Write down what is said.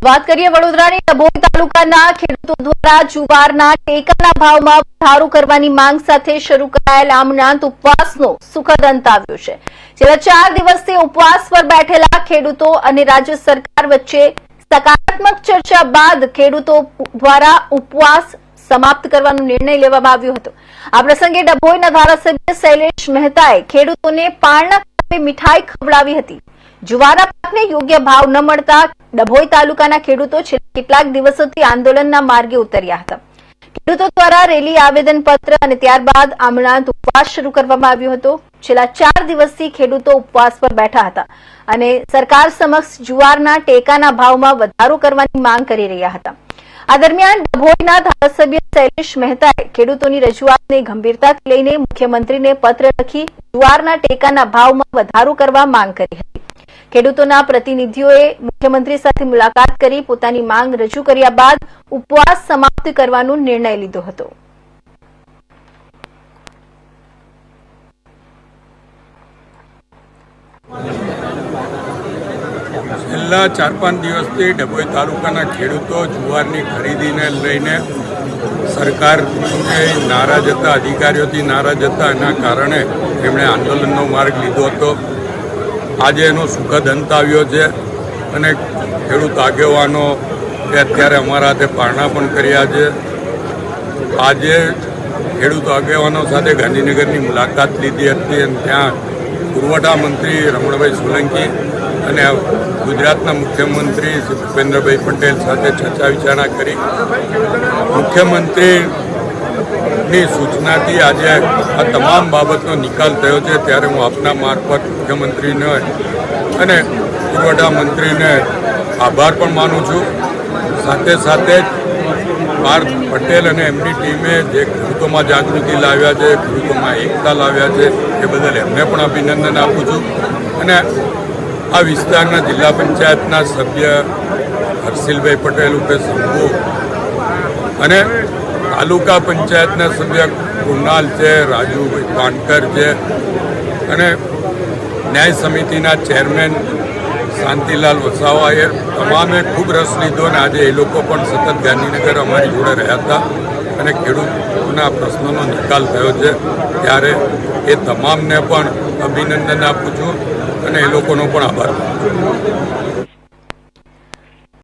વાત કરીએ વડોદરાની ડભોઈ તાલુકાના ખેડૂતો દ્વારા જુવારના ટેકાના ભાવમાં વધારો કરવાની માંગ સાથે શરૂ કરાયેલ આમનાથ ઉપવાસનો સુખદ અંત આવ્યો છે। છેલ્લા 4 દિવસથી ઉપવાસ પર બેઠેલા ખેડૂતો અને રાજ્ય સરકાર વચ્ચે સકારાત્મક ચર્ચા બાદ ખેડૂતો દ્વારા ઉપવાસ સમાપ્ત કરવાનો નિર્ણય લેવામાં આવ્યો હતો। આ પ્રસંગે ડભોઈના ધારાસભ્ય શૈલેષ મહેતાએ ખેડૂતોને પાળના ખાતે મીઠાઈ ખવડાવી હતી। જુવારના પાકને યોગ્ય ભાવ ન મળતા ડભોઈ તાલુકાના ખેડૂતો છેલ્લા કેટલાક દિવસોથી આંદોલનના માર્ગે ઉતર્યા હતા। ખેડૂતો દ્વારા રેલી, આવેદનપત્ર અને ત્યારબાદ આમનાથ ઉપવાસ શરૂ કરવામાં આવ્યો હતો। છેલ્લા 4 દિવસથી ખેડૂતો ઉપવાસ પર બેઠા હતા અને સરકાર સમક્ષ જુવારના ટેકાના ભાવમાં વધારો કરવાની માંગ કરી રહ્યા હતા। આ દરમિયાન ડભોઈના ધારાસભ્ય શૈલેષ મહેતાએ ખેડૂતોની રજૂઆતને ગંભીરતાથી લઈને મુખ્યમંત્રીને પત્ર લખી જુવારના ટેકાના ભાવમાં વધારો કરવા માંગ કરી હતી। ખેડૂતોના પ્રતિનિધિઓએ મુખ્યમંત્રી સાથે મુલાકાત કરી પોતાની માંગ રજૂ કર્યા બાદ ઉપવાસ સમાપ્ત કરવાનો નિર્ણય લીધો હતો। છેલ્લા 4-5 દિવસથી ડભોઈ તાલુકાના ખેડૂતો જુવારની ખરીદીને લઈને સરકારથી નારાજ હતા, અધિકારીઓથી નારાજ હતા। એના કારણે એમણે આંદોલનનો માર્ગ લીધો હતો। આજે એનો સુખદ અંત આવ્યો છે અને ખેડૂત આગેવાનો એ અત્યારે અમારા હાથે પારણા પણ કર્યા છે। આજે ખેડૂત આગેવાનો સાથે ગાંધીનગરની મુલાકાત લીધી હતી અને ત્યાં પુરવઠા મંત્રી રમણભાઈ સોલંકી અને ગુજરાતના મુખ્યમંત્રી શ્રી ભૂપેન્દ્રભાઈ પટેલ સાથે ચર્ચા વિચારણા કરી। મુખ્યમંત્રીની સૂચનાથી આજે આ તમામ બાબતનો નિકાલ થયો છે। ત્યારે હું આપના મારફત મુખ્યમંત્રીને અને પુરવઠા મંત્રીને આભાર પણ માનું છું। સાથે સાથે જ પાર્થ પટેલ અને એમની ટીમે જે ખેડૂતોમાં જાગૃતિ લાવ્યા છે, ખેડૂતોમાં એકતા લાવ્યા છે, એ બદલ એમને પણ અભિનંદન આપું છું। અને આ વિસ્તારના જિલ્લા પંચાયતના સભ્ય હર્ષિલભાઈ પટેલ ઉર્ફે શંભુ અને તાલુકા પંચાયતના સભ્ય કૃણાલ છે, રાજુભાઈ કાનકર છે અને ન્યાય સમિતિના ચેરમેન શાંતિલાલ વસાવાએ તમામે ખૂબ રસ લીધો અને આજે એ લોકો પણ સતત ગાંધીનગર અમારી જોડે રહ્યા હતા અને ખેડૂતોના પ્રશ્નોનો નિકાલ થયો છે। ત્યારે એ તમામને પણ અભિનંદન આપું છું અને એ લોકોનો પણ આભાર માનું છું।